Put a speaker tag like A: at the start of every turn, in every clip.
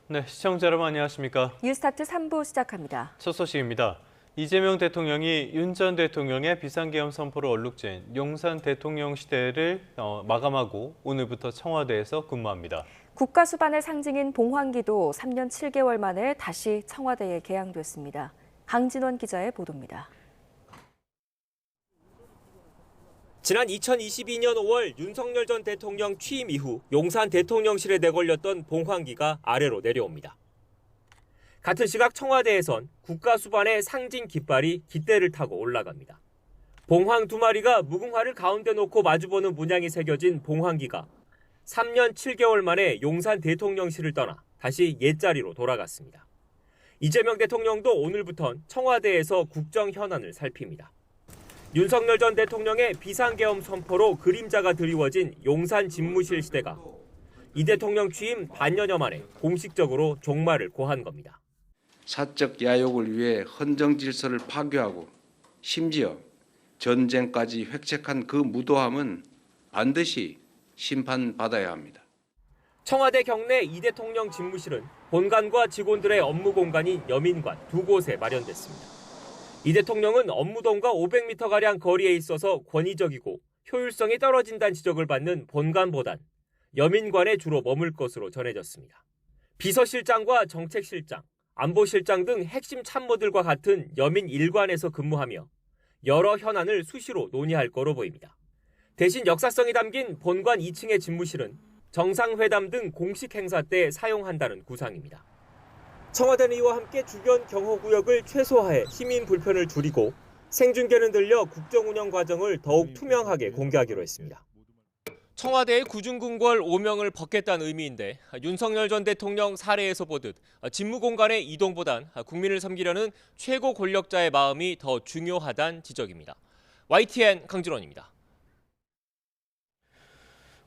A: 네, 시청자 여러분 안녕하십니까?
B: 뉴스타트 3부 시작합니다.
A: 첫 소식입니다. 이재명 대통령이 윤 전 대통령의 비상계엄 선포로 얼룩진 용산 대통령 시대를 마감하고 오늘부터 청와대에서 근무합니다.
B: 국가 수반의 상징인 봉황기도 3년 7개월 만에 다시 청와대에 개항됐습니다. 강진원 기자의 보도입니다.
C: 지난 2022년 5월 윤석열 전 대통령 취임 이후 용산 대통령실에 내걸렸던 봉황기가 아래로 내려옵니다. 같은 시각 청와대에선 국가 수반의 상징 깃발이 깃대를 타고 올라갑니다. 봉황 두 마리가 무궁화를 가운데 놓고 마주보는 문양이 새겨진 봉황기가 3년 7개월 만에 용산 대통령실을 떠나 다시 옛자리로 돌아갔습니다. 이재명 대통령도 오늘부턴 청와대에서 국정 현안을 살핍니다. 윤석열 전 대통령의 비상계엄 선포로 그림자가 드리워진 용산 집무실 시대가 이 대통령 취임 반년여 만에 공식적으로 종말을 고한 겁니다.
D: 사적 야욕을 위해 헌정 질서를 파괴하고 심지어 전쟁까지 획책한 그 무도함은 반드시 심판받아야 합니다.
C: 청와대 경내 이 대통령 집무실은 본관과 직원들의 업무 공간인 여민관 두 곳에 마련됐습니다. 이 대통령은 업무동과 500m가량 거리에 있어서 권위적이고 효율성이 떨어진다는 지적을 받는 본관보단 여민관에 주로 머물 것으로 전해졌습니다. 비서실장과 정책실장, 안보실장 등 핵심 참모들과 같은 여민 1관에서 근무하며 여러 현안을 수시로 논의할 거로 보입니다. 대신 역사성이 담긴 본관 2층의 집무실은 정상회담 등 공식 행사 때 사용한다는 구상입니다. 청와대는 이와 함께 주변 경호구역을 최소화해 시민 불편을 줄이고 생중계는 들려 국정운영 과정을 더욱 투명하게 공개하기로 했습니다. 청와대의 구중궁궐 오명을 벗겠다는 의미인데 윤석열 전 대통령 사례에서 보듯 집무 공간의 이동보단 국민을 섬기려는 최고 권력자의 마음이 더 중요하다는 지적입니다. YTN 강진원입니다.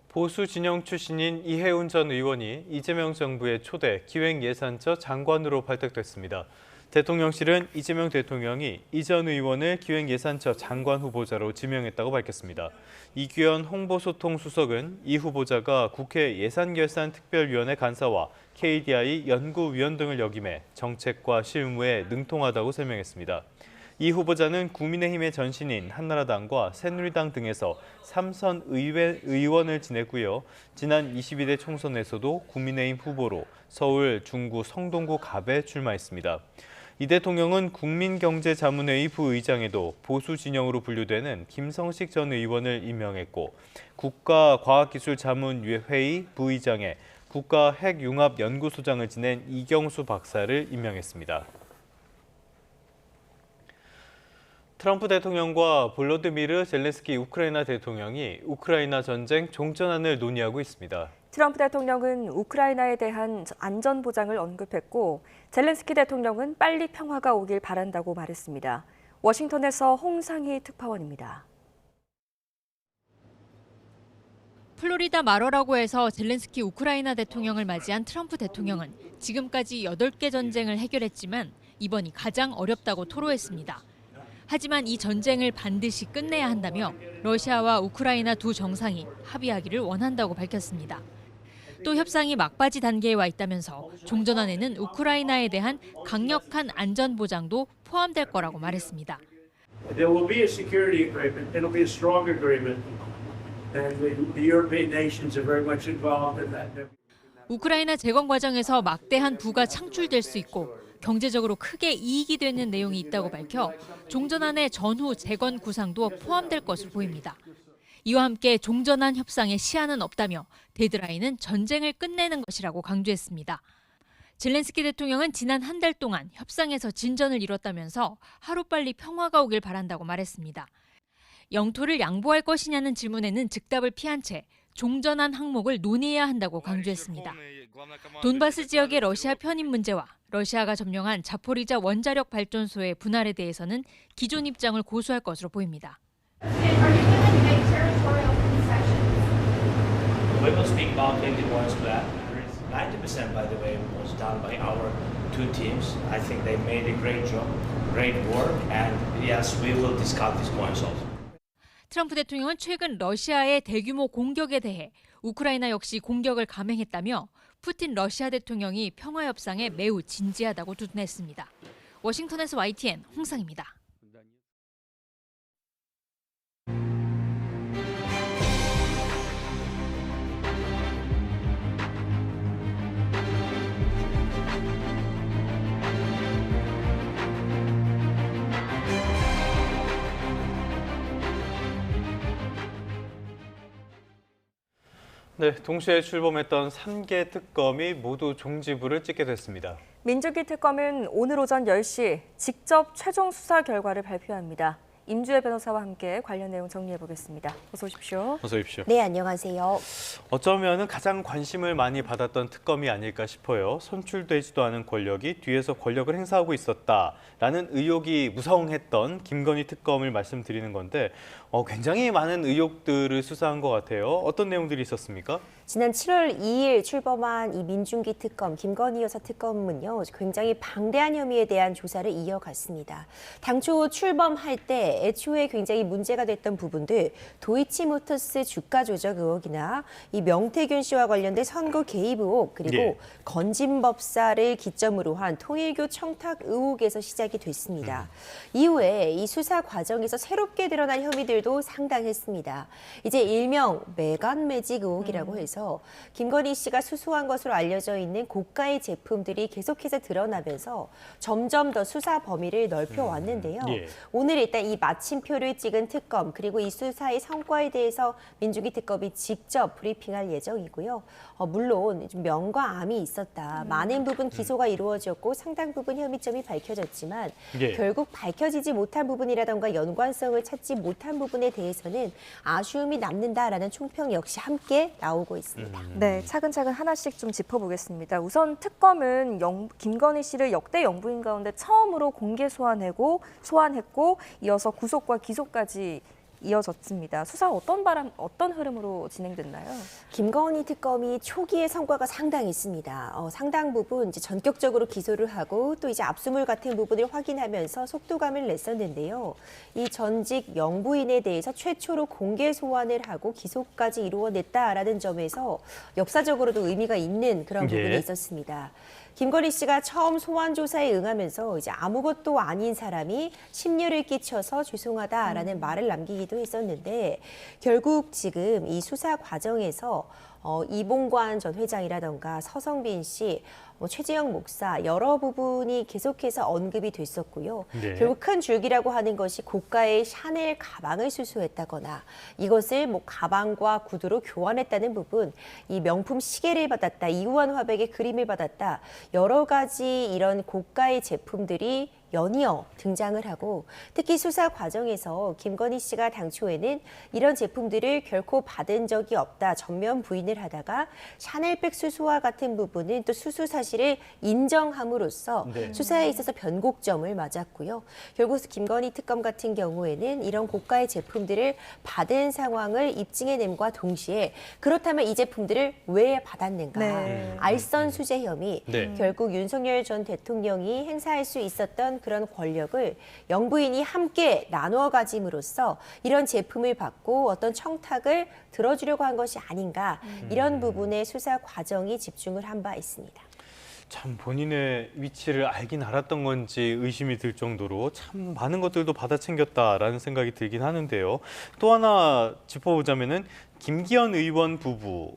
A: 보수 진영 출신인 이해운 전 의원이 이재명 정부의 초대 기획예산처 장관으로 발탁됐습니다. 대통령실은 이재명 대통령이 이 전 의원을 기획예산처 장관 후보자로 지명했다고 밝혔습니다. 이규현 홍보소통수석은 이 후보자가 국회 예산결산특별위원회 간사와 KDI 연구위원 등을 역임해 정책과 실무에 능통하다고 설명했습니다. 이 후보자는 국민의힘의 전신인 한나라당과 새누리당 등에서 3선 의원을 지냈고요. 지난 22대 총선에서도 국민의힘 후보로 서울 중구 성동구 갑에 출마했습니다. 이 대통령은 국민경제자문회의 부의장에도 보수 진영으로 분류되는 김성식 전 의원을 임명했고 국가과학기술자문회의 부의장에 국가핵융합연구소장을 지낸 이경수 박사를 임명했습니다. 트럼프 대통령과 볼로디미르 젤렌스키 우크라이나 대통령이 우크라이나 전쟁 종전안을 논의하고 있습니다.
B: 트럼프 대통령은 우크라이나에 대한 안전 보장을 언급했고 젤렌스키 대통령은 빨리 평화가 오길 바란다고 말했습니다. 워싱턴에서 홍상희 특파원입니다.
E: 플로리다 마러라고에서 젤렌스키 우크라이나 대통령을 맞이한 트럼프 대통령은 지금까지 8개 전쟁을 해결했지만 이번이 가장 어렵다고 토로했습니다. 하지만 이 전쟁을 반드시 끝내야 한다며 러시아와 우크라이나 두 정상이 합의하기를 원한다고 밝혔습니다. 또 협상이 막바지 단계에 와 있다면서 종전안에는 우크라이나에 대한 강력한 안전 보장도 포함될 거라고 말했습니다.
F: There will be a security agreement. It'll be a strong agreement. And the European nations are very much involved in that.
E: 우크라이나 재건 과정에서 막대한 부가 창출될 수 있고 경제적으로 크게 이익이 되는 내용이 있다고 밝혀 종전안의 전후 재건 구상도 포함될 것으로 보입니다. 이와 함께 종전안 협상에 시한은 없다며 데드라인은 전쟁을 끝내는 것이라고 강조했습니다. 젤렌스키 대통령은 지난 한 달 동안 협상에서 진전을 이뤘다면서 하루빨리 평화가 오길 바란다고 말했습니다. 영토를 양보할 것이냐는 질문에는 즉답을 피한 채 종전안 항목을 논의해야 한다고 강조했습니다. 돈바스 지역의 러시아 편입 문제와 러시아가 점령한 자포리자 원자력 발전소의 분할에 대해서는 기존 입장을 고수할 것으로 보입니다.
G: We will speak about 21 square. 90% by the way was done by our two teams. I think they made a great job, great work, and yes, we will discuss these points also.
E: 트럼프 대통령은 최근 러시아의 대규모 공격에 대해 우크라이나 역시 공격을 감행했다며 푸틴 러시아 대통령이 평화 협상에 매우 진지하다고 두둔했습니다. 워싱턴에서 YTN 홍상입니다.
A: 네, 동시에 출범했던 3개 특검이 모두 종지부를 찍게 됐습니다.
B: 민주기 특검은 오늘 오전 10시 직접 최종 수사 결과를 발표합니다. 임주혜 변호사와 함께 관련 내용 정리해 보겠습니다. 어서 오십시오.
A: 어서 오십시오.
H: 네, 안녕하세요.
A: 어쩌면 가장 관심을 많이 받았던 특검이 아닐까 싶어요. 선출되지도 않은 권력이 뒤에서 권력을 행사하고 있었다라는 의혹이 무성했던 김건희 특검을 말씀드리는 건데 굉장히 많은 의혹들을 수사한 것 같아요. 어떤 내용들이 있었습니까?
H: 지난 7월 2일 출범한 이 민중기 특검, 김건희 여사 특검은요, 굉장히 방대한 혐의에 대한 조사를 이어갔습니다. 당초 출범할 때 애초에 굉장히 문제가 됐던 부분들, 도이치모터스 주가 조작 의혹이나 이 명태균 씨와 관련된 선거 개입 의혹, 그리고
A: 예.
H: 건진법사를 기점으로 한 통일교 청탁 의혹에서 시작이 됐습니다. 이후에 이 수사 과정에서 새롭게 드러난 혐의들도 상당했습니다. 이제 일명 매간 매직 의혹이라고 해서 김건희 씨가 수수한 것으로 알려져 있는 고가의 제품들이 계속해서 드러나면서 점점 더 수사 범위를 넓혀왔는데요.
A: 예.
H: 오늘 일단 이 마침표를 찍은 특검 그리고 이 수사의 성과에 대해서 민주기 특검이 직접 브리핑할 예정이고요. 물론 좀 명과 암이 있었다. 많은 부분 기소가 이루어졌고 상당 부분 혐의점이 밝혀졌지만
A: 예.
H: 결국 밝혀지지 못한 부분이라던가 연관성을 찾지 못한 부분에 대해서는 아쉬움이 남는다라는 총평 역시 함께 나오고 있습니다.
B: 네, 차근차근 하나씩 좀 짚어보겠습니다. 우선 특검은 김건희 씨를 역대 영부인 가운데 처음으로 공개 소환했고 이어서 구속과 기소까지 이어졌습니다. 수사 어떤 흐름으로 진행됐나요?
H: 김건희 특검이 초기의 성과가 상당했습니다. 상당 부분 이제 전격적으로 기소를 하고 또 이제 압수물 같은 부분을 확인하면서 속도감을 냈었는데요. 이 전직 영부인에 대해서 최초로 공개 소환을 하고 기소까지 이루어냈다라는 점에서 역사적으로도 의미가 있는 그런 부분이
A: 예.
H: 있었습니다. 김건희 씨가 처음 소환 조사에 응하면서 이제 아무것도 아닌 사람이 심려를 끼쳐서 죄송하다라는 말을 남기기도 했었는데 결국 지금 이 수사 과정에서 이봉관 전 회장이라던가 서성빈 씨, 최재형 목사 여러 부분이 계속해서 언급이 됐었고요.
A: 네.
H: 결국 큰 줄기라고 하는 것이 고가의 샤넬 가방을 수수했다거나 이것을 가방과 구두로 교환했다는 부분, 이 명품 시계를 받았다, 이우환 화백의 그림을 받았다, 여러 가지 이런 고가의 제품들이 연이어 등장을 하고 특히 수사 과정에서 김건희 씨가 당초에는 이런 제품들을 결코 받은 적이 없다 전면 부인을 하다가 샤넬백 수수와 같은 부분은 또 수수 사실을 인정함으로써
A: 네.
H: 수사에 있어서 변곡점을 맞았고요. 결국 김건희 특검 같은 경우에는 이런 고가의 제품들을 받은 상황을 입증해냄과 동시에 그렇다면 이 제품들을 왜 받았는가
B: 네.
H: 알선 수재 혐의
A: 네.
H: 결국 윤석열 전 대통령이 행사할 수 있었던 그런 권력을 영부인이 함께 나누어 가짐으로써 이런 제품을 받고 어떤 청탁을 들어주려고 한 것이 아닌가 이런 부분에 수사 과정이 집중을 한 바 있습니다.
A: 참 본인의 위치를 알긴 알았던 건지 의심이 들 정도로 참 많은 것들도 받아 챙겼다라는 생각이 들긴 하는데요. 또 하나 짚어보자면은 김기현 의원 부부.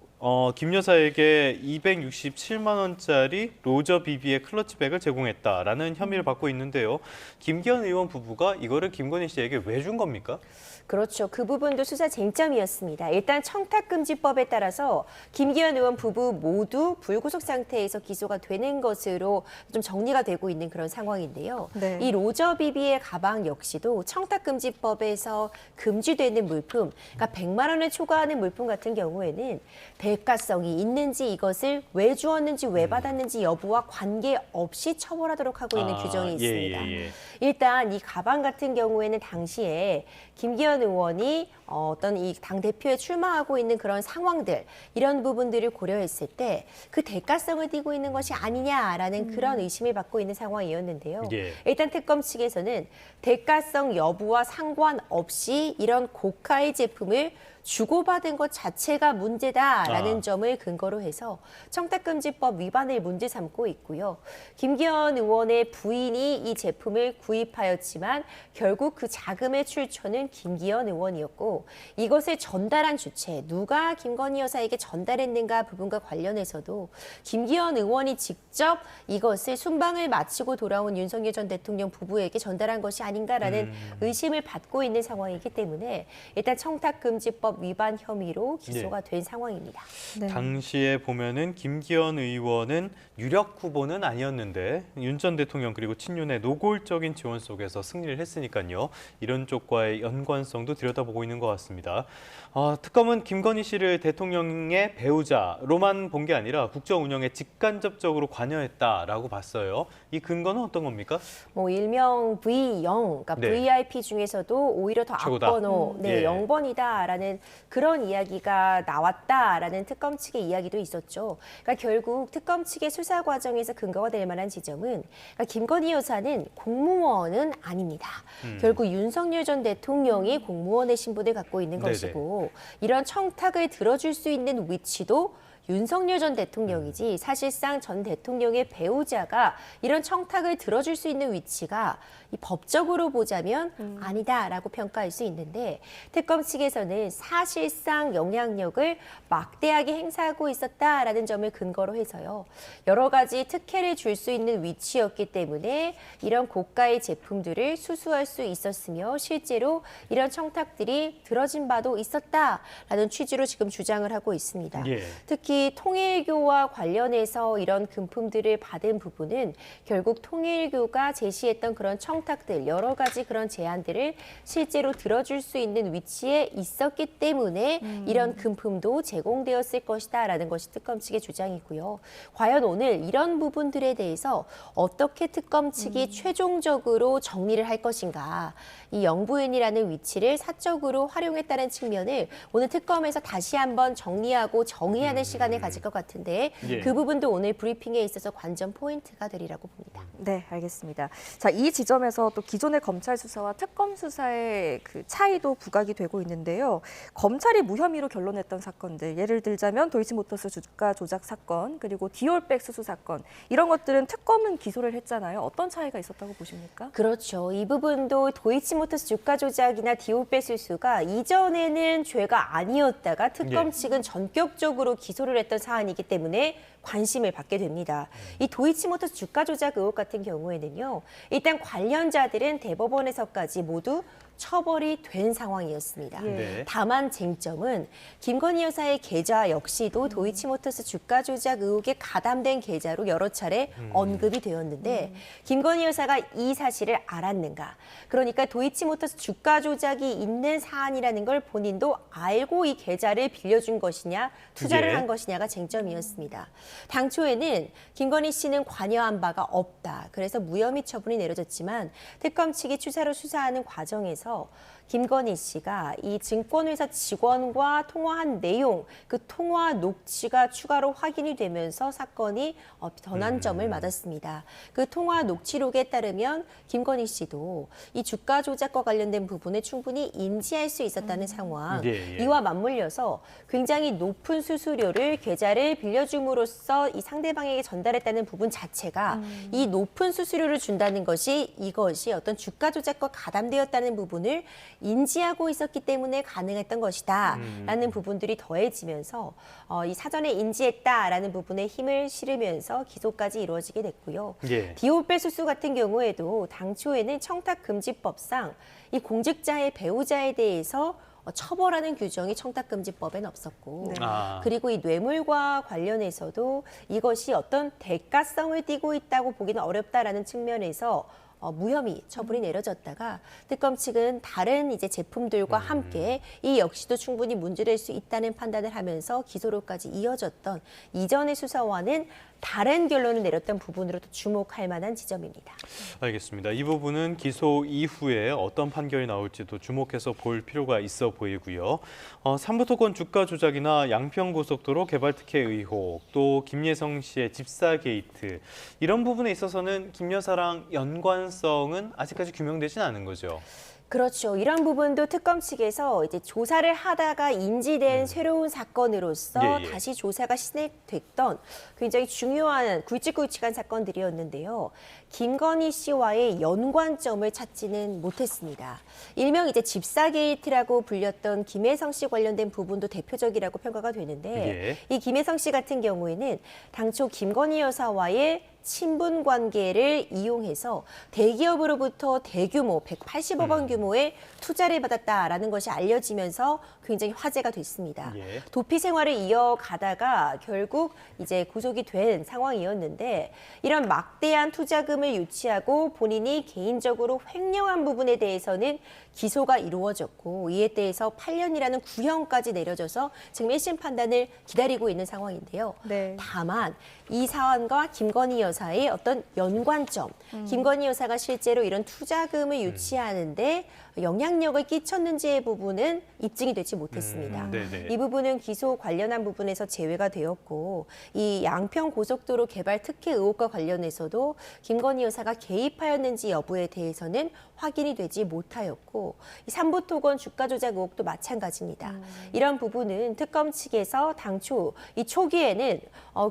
A: 김 여사에게 267만 원짜리 로저 비비의 클러치백을 제공했다라는 혐의를 받고 있는데요. 김기현 의원 부부가 이거를 김건희 씨에게 왜 준 겁니까?
H: 그렇죠. 그 부분도 수사 쟁점이었습니다. 일단 청탁금지법에 따라서 김기현 의원 부부 모두 불구속 상태에서 기소가 되는 것으로 좀 정리가 되고 있는 그런 상황인데요.
B: 네.
H: 이 로저 비비의 가방 역시도 청탁금지법에서 금지되는 물품, 그러니까 100만 원을 초과하는 물품 같은 경우에는 대가성이 있는지 이것을 왜 주었는지 왜 받았는지 여부와 관계없이 처벌하도록 하고 있는 규정이 있습니다.
A: 예.
H: 일단 이 가방 같은 경우에는 당시에 김기현 의원이 어떤 이 당대표에 출마하고 있는 그런 상황들 이런 부분들을 고려했을 때 그 대가성을 띠고 있는 것이 아니냐라는 그런 의심을 받고 있는 상황이었는데요.
A: 예.
H: 일단 특검 측에서는 대가성 여부와 상관없이 이런 고가의 제품을 주고받은 것 자체가 문제다라는
A: 아.
H: 점을 근거로 해서 청탁금지법 위반을 문제 삼고 있고요. 김기현 의원의 부인이 이 제품을 구입하였지만 결국 그 자금의 출처는 김기현 의원이었고 이것을 전달한 주체, 누가 김건희 여사에게 전달했는가 부분과 관련해서도 김기현 의원이 직접 이것을 순방을 마치고 돌아온 윤석열 전 대통령 부부에게 전달한 것이 아닌가라는 의심을 받고 있는 상황이기 때문에 일단 청탁금지법 위반 혐의로 기소가 된 상황입니다.
B: 네.
A: 당시에 보면은 김기현 의원은 유력 후보는 아니었는데 윤 전 대통령 그리고 친윤의 노골적인 지원 속에서 승리를 했으니까요. 이런 쪽과의 연관성도 들여다보고 있는 것 같습니다. 특검은 김건희 씨를 대통령의 배우자로만 본 게 아니라 국정 운영에 직간접적으로 관여했다라고 봤어요. 이 근거는 어떤 겁니까?
H: 뭐 일명 V0, 그러니까
A: 네.
H: VIP 중에서도 오히려 더
A: 최고다.
H: 앞번호, 네,
A: 예.
H: 0번이다라는 그런 이야기가 나왔다라는 특검 측의 이야기도 있었죠. 그러니까 결국 특검 측의 수사 과정에서 근거가 될 만한 지점은 그러니까 김건희 여사는 공무원은 아닙니다. 결국 윤석열 전 대통령이 공무원의 신분을 갖고 있는
A: 네네.
H: 것이고 이런 청탁을 들어줄 수 있는 위치도 윤석열 전 대통령이지 사실상 전 대통령의 배우자가 이런 청탁을 들어줄 수 있는 위치가 이 법적으로 보자면 아니다라고 평가할 수 있는데 특검 측에서는 사실상 영향력을 막대하게 행사하고 있었다라는 점을 근거로 해서요. 여러 가지 특혜를 줄 수 있는 위치였기 때문에 이런 고가의 제품들을 수수할 수 있었으며 실제로 이런 청탁들이 들어진 바도 있었다라는 취지로 지금 주장을 하고 있습니다.
A: 예.
H: 특히 통일교와 관련해서 이런 금품들을 받은 부분은 결국 통일교가 제시했던 그런 청탁들, 여러 가지 그런 제안들을 실제로 들어줄 수 있는 위치에 있었기 때문에 이런 금품도 제공되었을 것이다라는 것이 특검 측의 주장이고요. 과연 오늘 이런 부분들에 대해서 어떻게 특검 측이 최종적으로 정리를 할 것인가. 이 영부인이라는 위치를 사적으로 활용했다는 측면을 오늘 특검에서 다시 한번 정리하고 정의하는 시간을 가질 것 같은데
A: 예.
H: 그 부분도 오늘 브리핑에 있어서 관전 포인트가 되리라고 봅니다.
B: 네, 알겠습니다. 자, 이 지점에서 또 기존의 검찰 수사와 특검 수사의 그 차이도 부각이 되고 있는데요. 검찰이 무혐의로 결론냈던 사건들, 예를 들자면 도이치모터스 주가 조작 사건, 그리고 디올백 수수 사건, 이런 것들은 특검은 기소를 했잖아요. 어떤 차이가 있었다고 보십니까?
H: 그렇죠. 이 부분도 도이치모터스 주가 조작이나 디올백 수수가 이전에는 죄가 아니었다가 특검
A: 예.
H: 측은 전격적으로 기소를 했던 사안이기 때문에 관심을 받게 됩니다. 이 도이치모터스 주가 조작 의혹 같은 경우에는요. 일단 관련자들은 대법원에서까지 모두 처벌이 된 상황이었습니다.
A: 네.
H: 다만 쟁점은 김건희 여사의 계좌 역시도 도이치모터스 주가 조작 의혹에 가담된 계좌로 여러 차례 언급이 되었는데 김건희 여사가 이 사실을 알았는가? 그러니까 도이치모터스 주가 조작이 있는 사안이라는 걸 본인도 알고 이 계좌를 빌려준 것이냐, 투자를
A: 예.
H: 한 것이냐가 쟁점이었습니다. 당초에는 김건희 씨는 관여한 바가 없다. 그래서 무혐의 처분이 내려졌지만 특검 측이 추사로 수사하는 과정에서 김건희 씨가 이 증권회사 직원과 통화한 내용, 그 통화 녹취가 추가로 확인이 되면서 사건이 전환점을 맞았습니다. 그 통화 녹취록에 따르면 김건희 씨도 이 주가 조작과 관련된 부분을 충분히 인지할 수 있었다는 상황.
A: 예, 예.
H: 이와 맞물려서 굉장히 높은 수수료를 계좌를 빌려줌으로써 이 상대방에게 전달했다는 부분 자체가 이 높은 수수료를 준다는 것이 이것이 어떤 주가 조작과 가담되었다는 부분을 인지하고 있었기 때문에 가능했던 것이다 라는 부분들이 더해지면서 이 사전에 인지했다라는 부분에 힘을 실으면서 기소까지 이루어지게 됐고요.
A: 예.
H: 디올백 수수 같은 경우에도 당초에는 청탁금지법상 이 공직자의 배우자에 대해서 처벌하는 규정이 청탁금지법엔 없었고
B: 네.
H: 그리고 이 뇌물과 관련해서도 이것이 어떤 대가성을 띠고 있다고 보기는 어렵다라는 측면에서 무혐의 처분이 내려졌다가 특검 측은 다른 이제 제품들과 함께 이 역시도 충분히 문제될 수 있다는 판단을 하면서 기소로까지 이어졌던 이전의 수사와는 다른 결론을 내렸던 부분으로도 주목할 만한 지점입니다.
A: 알겠습니다. 이 부분은 기소 이후에 어떤 판결이 나올지도 주목해서 볼 필요가 있어 보이고요. 삼부토건 주가 조작이나 양평고속도로 개발 특혜 의혹, 또 김예성 씨의 집사 게이트, 이런 부분에 있어서는 김 여사랑 연관성은 아직까지 규명되진 않은 거죠.
H: 그렇죠. 이런 부분도 특검 측에서 이제 조사를 하다가 인지된 새로운 사건으로서
A: 예, 예.
H: 다시 조사가 시작됐던 굉장히 중요한 굵직굵직한 사건들이었는데요. 김건희 씨와의 연관점을 찾지는 못했습니다. 일명 이제 집사 게이트라고 불렸던 김혜성 씨 관련된 부분도 대표적이라고 평가가 되는데 이 김혜성 씨 같은 경우에는 당초 김건희 여사와의 친분 관계를 이용해서 대기업으로부터 대규모 180억 원 규모의 투자를 받았다라는 것이 알려지면서 굉장히 화제가 됐습니다. 도피 생활을 이어가다가 결국 이제 구속이 된 상황이었는데 이런 막대한 투자금을 유치하고 본인이 개인적으로 횡령한 부분에 대해서는 기소가 이루어졌고 이에 대해서 8년이라는 구형까지 내려져서 지금 1심 판단을 기다리고 있는 상황인데요.
B: 네.
H: 다만 이 사안과 김건희 여사의 어떤 연관점, 김건희 여사가 실제로 이런 투자금을 유치하는데 영향력을 끼쳤는지의 부분은 입증이 되지 못했습니다. 이 부분은 기소 관련한 부분에서 제외가 되었고 이 양평 고속도로 개발 특혜 의혹과 관련해서도 김건희 여사가 개입하였는지 여부에 대해서는 확인이 되지 못하였고 이 삼부토건 주가 조작 의혹도 마찬가지입니다. 이런 부분은 특검 측에서 당초 이 초기에는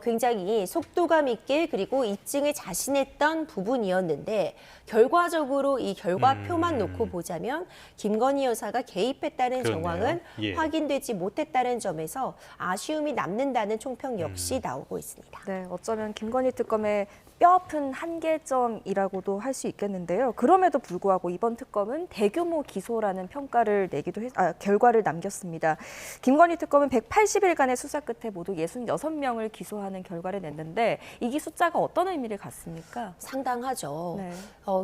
H: 굉장히 속도감 있게 그리고 입증을 자신했던 부분이었는데 결과적으로 이 결과표만 놓고 보자면 김건희 여사가 개입했다는
A: 그렇네요.
H: 정황은
A: 예.
H: 확인되지 못했다는 점에서 아쉬움이 남는다는 총평 역시 나오고 있습니다.
B: 네, 어쩌면 김건희 특검의 뼈아픈 한계점이라고도 할 수 있겠는데요. 그럼에도 불구하고 이번 특검은 대규모 기소라는 평가를 결과를 남겼습니다. 김건희 특검은 180일간의 수사 끝에 모두 66명을 기소하는 결과를 냈는데 이게 숫자가 어떤 의미를 갖습니까?
H: 상당하죠.
B: 네.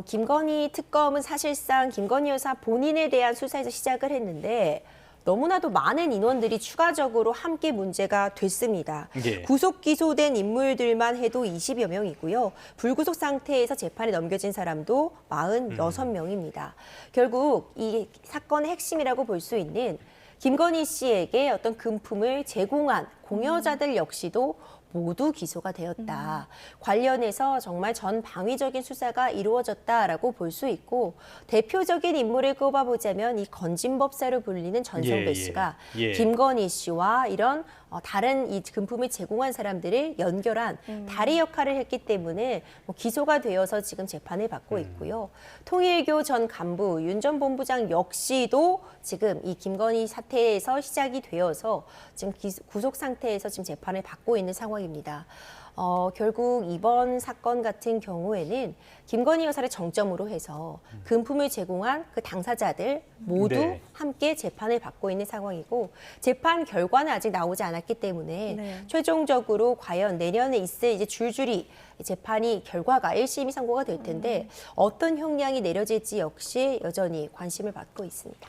H: 김건희 특검은 사실상 김건희 여사 본인에 대한 수사에서 시작을 했는데 너무나도 많은 인원들이 추가적으로 함께 문제가 됐습니다. 구속 기소된 인물들만 해도 20여 명이고요. 불구속 상태에서 재판에 넘겨진 사람도 46명입니다. 결국 이 사건의 핵심이라고 볼 수 있는 김건희 씨에게 어떤 금품을 제공한 공여자들 역시도 모두 기소가 되었다. 관련해서 정말 전방위적인 수사가 이루어졌다라고 볼 수 있고 대표적인 인물을 꼽아보자면 이 건진법사로 불리는 전성배 씨가 김건희 씨와 이런 다른 이 금품을 제공한 사람들을 연결한 다리 역할을 했기 때문에 기소가 되어서 지금 재판을 받고 있고요. 통일교 전 간부 윤 전 본부장 역시도 지금 이 김건희 사태에서 시작이 되어서 지금 구속 상태에서 지금 재판을 받고 있는 상황입니다. 결국 이번 사건 같은 경우에는 김건희 여사를 정점으로 해서 금품을 제공한 그 당사자들 모두 함께 재판을 받고 있는 상황이고 재판 결과는 아직 나오지 않았기 때문에 최종적으로 과연 내년에 있을 이제 줄줄이 재판이 결과가 1심이 선고가 될 텐데 어떤 형량이 내려질지 역시 여전히 관심을 받고 있습니다.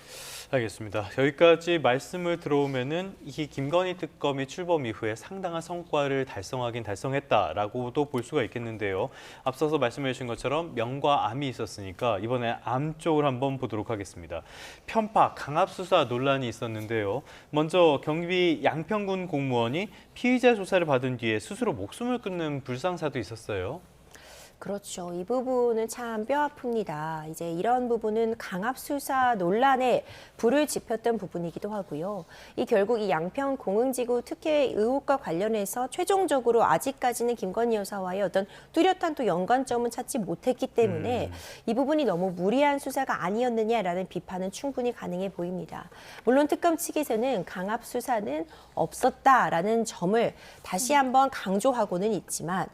A: 알겠습니다. 여기까지 말씀을 들어오면은 이 김건희 특검이 출범 이후에 상당한 성과를 달성하긴 달성했다라고도 볼 수가 있겠는데요. 앞서서 말씀해 주신 것처럼 명과 암이 있었으니까 이번에 암 쪽을 한번 보도록 하겠습니다. 편파, 강압 수사 논란이 있었는데요. 먼저 경비 양평군 공무원이 피의자 조사를 받은 뒤에 스스로 목숨을 끊는 불상사도 있었어요.
H: 그렇죠. 이 부분은 참 뼈아픕니다. 이제 이런 부분은 강압 수사 논란에 불을 지폈던 부분이기도 하고요. 이 결국 이 양평 공흥지구 특혜 의혹과 관련해서 최종적으로 아직까지는 김건희 여사와의 어떤 뚜렷한 또 연관점은 찾지 못했기 때문에 이 부분이 너무 무리한 수사가 아니었느냐라는 비판은 충분히 가능해 보입니다. 물론 특검 측에서는 강압 수사는 없었다라는 점을 다시 한번 강조하고는 있지만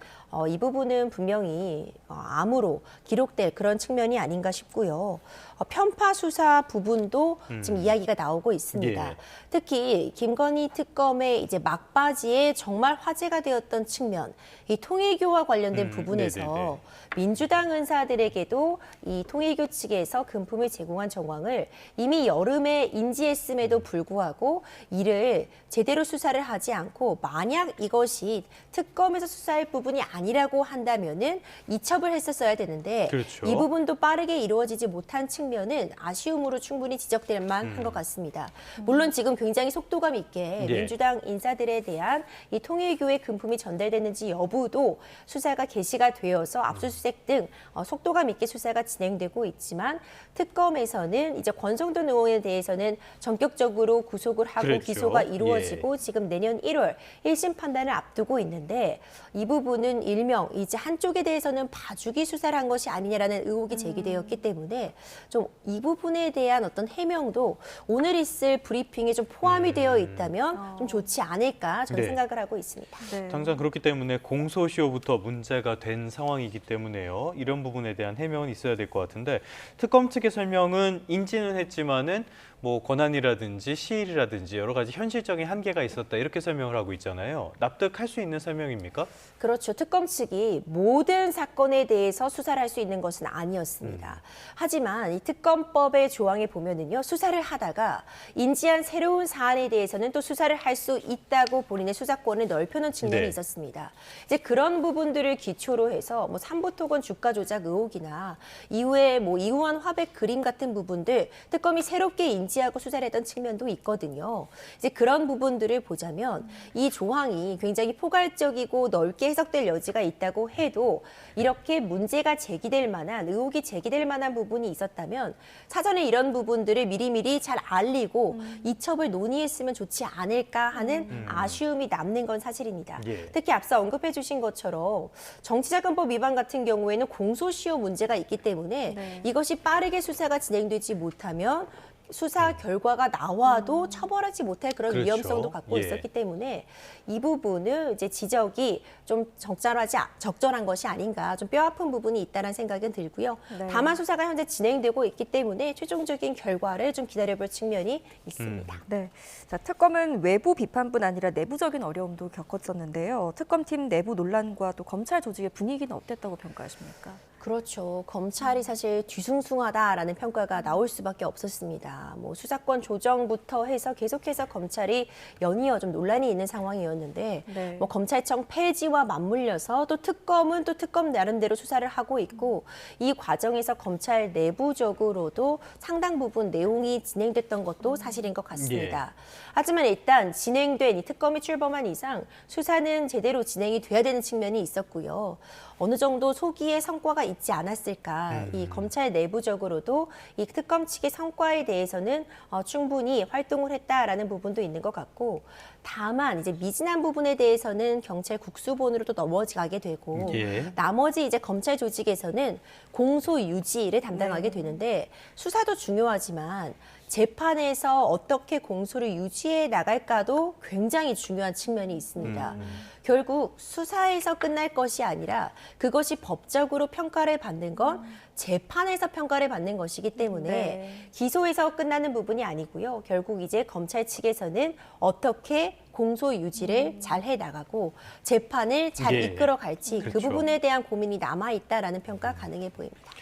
H: 이 부분은 분명히 암으로 기록될 그런 측면이 아닌가 싶고요. 편파 수사 부분도 지금 이야기가 나오고 있습니다. 특히 김건희 특검의 이제 막바지에 정말 화제가 되었던 측면, 이 통일교와 관련된 부분에서 민주당 의사들에게도 이 통일교 측에서 금품을 제공한 정황을 이미 여름에 인지했음에도 불구하고 이를 제대로 수사를 하지 않고 만약 이것이 특검에서 수사할 부분이 아니라고 한다면은 이첩을 했었어야 되는데
A: 그렇죠.
H: 이 부분도 빠르게 이루어지지 못한 측면은 아쉬움으로 충분히 지적될 만한 것 같습니다. 물론 지금 굉장히 속도감 있게
A: 예.
H: 민주당 인사들에 대한 이 통일교의 금품이 전달됐는지 여부도 수사가 개시가 되어서 압수수색 등 속도감 있게 수사가 진행되고 있지만 특검에서는 이제 권성동 의원에 대해서는 전격적으로 구속을 하고
A: 그렇죠.
H: 기소가 이루어지고 지금 내년 1월 1심 판단을 앞두고 있는데 이 부분은 일명 이제 한쪽에 대해서는 봐주기 수사를 한 것이 아니냐라는 의혹이 제기되었기 때문에 좀 이 부분에 대한 어떤 해명도 오늘 있을 브리핑에 좀 포함이 되어 있다면 좀 좋지 않을까 저는
A: 네.
H: 생각을 하고 있습니다.
B: 네.
A: 당장 그렇기 때문에 공소시효부터 문제가 된 상황이기 때문에요. 이런 부분에 대한 해명은 있어야 될 것 같은데 특검 측의 설명은 인지는 했지만은 뭐 권한이라든지 시일이라든지 여러 가지 현실적인 한계가 있었다 이렇게 설명을 하고 있잖아요. 납득할 수 있는 설명입니까?
H: 그렇죠. 특검 측이 모든 사건에 대해서 수사를 할 수 있는 것은 아니었습니다. 하지만 이 특검법의 조항에 보면은요, 수사를 하다가 인지한 새로운 사안에 대해서는 또 수사를 할 수 있다고 본인의 수사권을 넓혀놓은 측면이
A: 네.
H: 있었습니다. 이제 그런 부분들을 기초로 해서 뭐 삼부토건 주가 조작 의혹이나 이후에 뭐 이후한 화백 그림 같은 부분들 특검이 새롭게 인지하고 수사를 했던 측면도 있거든요. 이제 그런 부분들을 보자면 이 조항이 굉장히 포괄적이고 넓게 해석될 여지가 있다고 해도 이렇게 문제가 제기될 만한 의혹이 제기될 만한 부분이 있었다면 사전에 이런 부분들을 미리미리 잘 알리고 이첩을 논의했으면 좋지 않을까 하는 아쉬움이 남는 건 사실입니다.
A: 예.
H: 특히 앞서 언급해 주신 것처럼 정치자금법 위반 같은 경우에는 공소시효 문제가 있기 때문에
B: 네.
H: 이것이 빠르게 수사가 진행되지 못하면 수사 결과가 나와도 처벌하지 못할 그런
A: 그렇죠.
H: 위험성도 갖고
A: 예.
H: 있었기 때문에 이 부분은 이제 지적이 좀 적절한 것이 아닌가, 좀 뼈아픈 부분이 있다는 생각은 들고요.
B: 네.
H: 다만 수사가 현재 진행되고 있기 때문에 최종적인 결과를 좀 기다려볼 측면이 있습니다.
B: 네. 자, 특검은 외부 비판뿐 아니라 내부적인 어려움도 겪었었는데요. 특검팀 내부 논란과 또 검찰 조직의 분위기는 어땠다고 평가하십니까?
H: 그렇죠. 검찰이 사실 뒤숭숭하다라는 평가가 나올 수밖에 없었습니다. 뭐 수사권 조정부터 해서 계속해서 검찰이 연이어 좀 논란이 있는 상황이었는데
B: 네.
H: 뭐 검찰청 폐지와 맞물려서 또 특검은 또 특검 나름대로 수사를 하고 있고 이 과정에서 검찰 내부적으로도 상당 부분 내용이 진행됐던 것도 사실인 것 같습니다. 하지만 일단 진행된 이 특검이 출범한 이상 수사는 제대로 진행이 돼야 되는 측면이 있었고요. 어느 정도 소기의 성과가 있지 않았을까. 이 검찰 내부적으로도 이 특검 측의 성과에 대해서는 충분히 활동을 했다라는 부분도 있는 것 같고 다만 이제 미진한 부분에 대해서는 경찰 국수본으로 또 넘어가게 되고
A: 예.
H: 나머지 이제 검찰 조직에서는 공소 유지를 담당하게 되는데 수사도 중요하지만 재판에서 어떻게 공소를 유지해 나갈까도 굉장히 중요한 측면이 있습니다. 결국 수사에서 끝날 것이 아니라 그것이 법적으로 평가를 받는 건 재판에서 평가를 받는 것이기 때문에
B: 네.
H: 기소에서 끝나는 부분이 아니고요. 결국 이제 검찰 측에서는 어떻게 공소 유지를 잘 해나가고 재판을 잘
A: 예.
H: 이끌어 갈지 그
A: 그렇죠.
H: 부분에 대한 고민이 남아있다라는 평가 가능해 보입니다.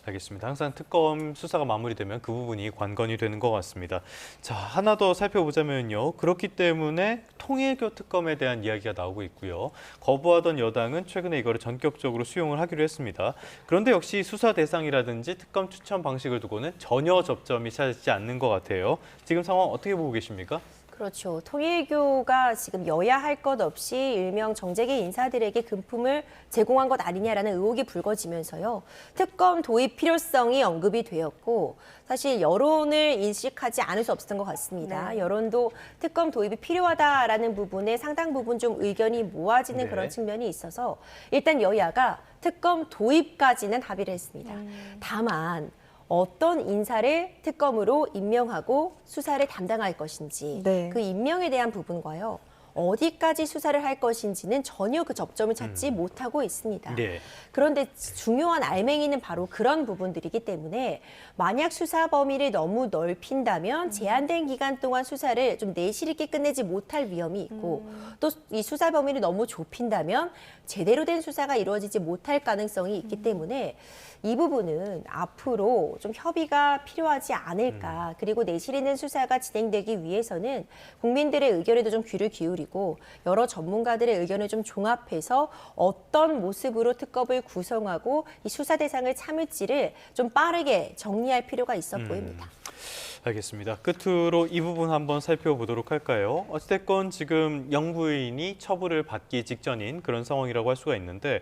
A: 알겠습니다. 항상 특검 수사가 마무리되면 그 부분이 관건이 되는 것 같습니다. 자, 하나 더 살펴보자면요. 그렇기 때문에 통일교 특검에 대한 이야기가 나오고 있고요. 거부하던 여당은 최근에 이거를 전격적으로 수용을 하기로 했습니다. 그런데 역시 수사 대상이라든지 특검 추천 방식을 두고는 전혀 접점이 찾지 않는 것 같아요. 지금 상황 어떻게 보고 계십니까?
H: 그렇죠. 통일교가 지금 여야 할 것 없이 일명 정재계 인사들에게 금품을 제공한 것 아니냐라는 의혹이 불거지면서요. 특검 도입 필요성이 언급이 되었고 사실 여론을 인식하지 않을 수 없었던 것 같습니다.
B: 네.
H: 여론도 특검 도입이 필요하다라는 부분에 상당 부분 좀 의견이 모아지는
A: 네.
H: 그런 측면이 있어서 일단 여야가 특검 도입까지는 합의를 했습니다. 다만 어떤 인사를 특검으로 임명하고 수사를 담당할 것인지
B: 네.
H: 그 임명에 대한 부분과요. 어디까지 수사를 할 것인지는 전혀 그 접점을 찾지 못하고 있습니다.
A: 네.
H: 그런데 중요한 알맹이는 바로 그런 부분들이기 때문에 만약 수사 범위를 너무 넓힌다면 제한된 기간 동안 수사를 좀 내실 있게 끝내지 못할 위험이 있고 또 이 수사 범위를 너무 좁힌다면 제대로 된 수사가 이루어지지 못할 가능성이 있기 때문에 이 부분은 앞으로 좀 협의가 필요하지 않을까. 그리고 내실 있는 수사가 진행되기 위해서는 국민들의 의견에도 좀 귀를 기울이고 그리고 여러 전문가들의 의견을 좀 종합해서 어떤 모습으로 특검을 구성하고 이 수사 대상을 참을지를 좀 빠르게 정리할 필요가 있어 보입니다.
A: 알겠습니다. 끝으로 이 부분 한번 살펴보도록 할까요? 어찌됐건 지금 영부인이 처벌을 받기 직전인 그런 상황이라고 할 수가 있는데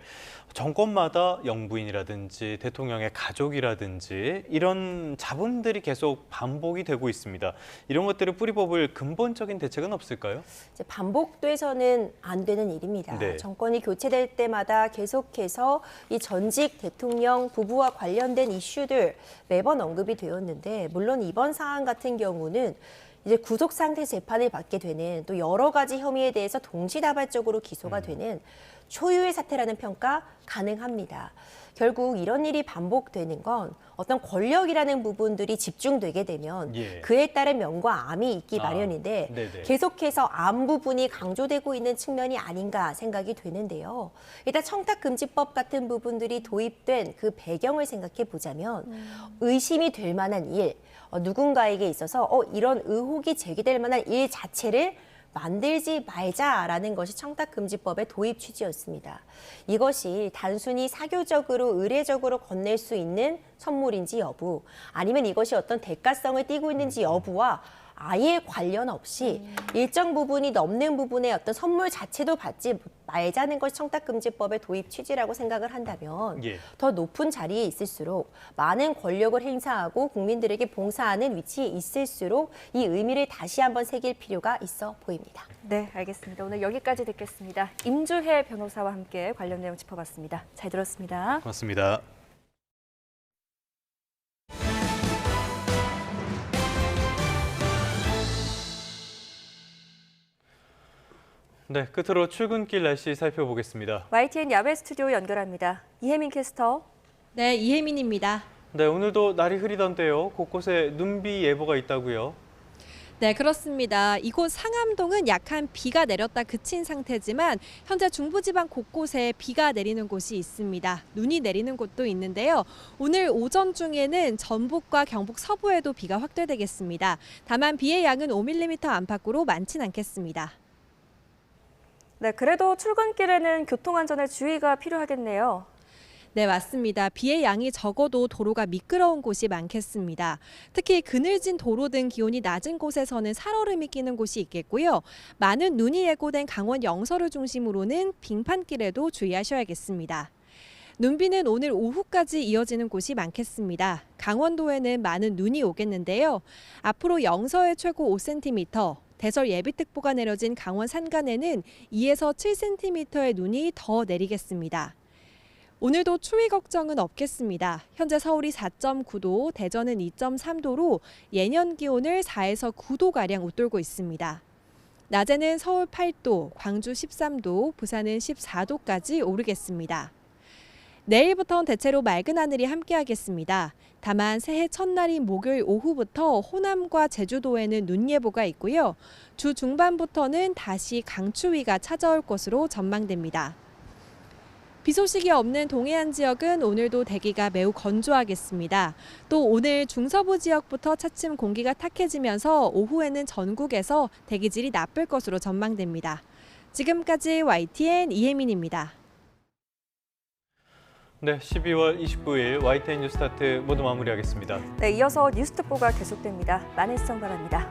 A: 정권마다 영부인이라든지 대통령의 가족이라든지 이런 잡음들이 계속 반복이 되고 있습니다. 이런 것들을 뿌리뽑을 근본적인 대책은 없을까요?
H: 이제 반복돼서는 안 되는 일입니다.
A: 네.
H: 정권이 교체될 때마다 계속해서 이 전직 대통령 부부와 관련된 이슈들 매번 언급이 되었는데 물론 이번 사안 같은 경우는 이제 구속 상태 재판을 받게 되는 또 여러 가지 혐의에 대해서 동시다발적으로 기소가 되는 초유의 사태라는 평가 가능합니다. 결국 이런 일이 반복되는 건 어떤 권력이라는 부분들이 집중되게 되면
A: 예.
H: 그에 따른 명과 암이 있기 마련인데
A: 네네.
H: 계속해서 암 부분이 강조되고 있는 측면이 아닌가 생각이 되는데요. 일단 청탁금지법 같은 부분들이 도입된 그 배경을 생각해 보자면 의심이 될 만한 일, 누군가에게 있어서 이런 의혹이 제기될 만한 일 자체를 만들지 말자라는 것이 청탁금지법의 도입 취지였습니다. 이것이 단순히 사교적으로 의례적으로 건넬 수 있는 선물인지 여부, 아니면 이것이 어떤 대가성을 띠고 있는지 여부와 아예 관련 없이 일정 부분이 넘는 부분의 어떤 선물 자체도 받지 말자는 것이 청탁금지법의 도입 취지라고 생각을 한다면
A: 예.
H: 더 높은 자리에 있을수록 많은 권력을 행사하고 국민들에게 봉사하는 위치에 있을수록 이 의미를 다시 한번 새길 필요가 있어 보입니다.
B: 네, 알겠습니다. 오늘 여기까지 듣겠습니다. 임주혜 변호사와 함께 관련 내용 짚어봤습니다. 잘 들었습니다.
A: 고맙습니다. 네, 끝으로 출근길 날씨 살펴보겠습니다.
B: YTN 야외 스튜디오 연결합니다. 이혜민 캐스터.
I: 네, 이혜민입니다.
A: 네, 오늘도 날이 흐리던데요. 곳곳에 눈비 예보가 있다고요.
I: 네, 그렇습니다. 이곳 상암동은 약한 비가 내렸다 그친 상태지만 현재 중부지방 곳곳에 비가 내리는 곳이 있습니다. 눈이 내리는 곳도 있는데요. 오늘 오전 중에는 전북과 경북 서부에도 비가 확대되겠습니다. 다만 비의 양은 5mm 안팎으로 많진 않겠습니다.
B: 네, 그래도 출근길에는 교통안전에 주의가 필요하겠네요.
I: 네, 맞습니다. 비의 양이 적어도 도로가 미끄러운 곳이 많겠습니다. 특히 그늘진 도로 등 기온이 낮은 곳에서는 살얼음이 끼는 곳이 있겠고요. 많은 눈이 예고된 강원 영서를 중심으로는 빙판길에도 주의하셔야겠습니다. 눈비는 오늘 오후까지 이어지는 곳이 많겠습니다. 강원도에는 많은 눈이 오겠는데요. 앞으로 영서에 최고 5cm, 대설 예비특보가 내려진 강원 산간에는 2에서 7cm의 눈이 더 내리겠습니다. 오늘도 추위 걱정은 없겠습니다. 현재 서울이 4.9도, 대전은 2.3도로 예년 기온을 4에서 9도가량 웃돌고 있습니다. 낮에는 서울 8도, 광주 13도, 부산은 14도까지 오르겠습니다. 내일부터는 대체로 맑은 하늘이 함께하겠습니다. 다만 새해 첫날인 목요일 오후부터 호남과 제주도에는 눈 예보가 있고요. 주 중반부터는 다시 강추위가 찾아올 것으로 전망됩니다. 비 소식이 없는 동해안 지역은 오늘도 대기가 매우 건조하겠습니다. 또 오늘 중서부 지역부터 차츰 공기가 탁해지면서 오후에는 전국에서 대기질이 나쁠 것으로 전망됩니다. 지금까지 YTN 이혜민입니다.
A: 네, 12월 29일 YTN 뉴스타트 모두 마무리하겠습니다.
B: 네, 이어서 뉴스 특보가 계속됩니다. 많은 시청 바랍니다.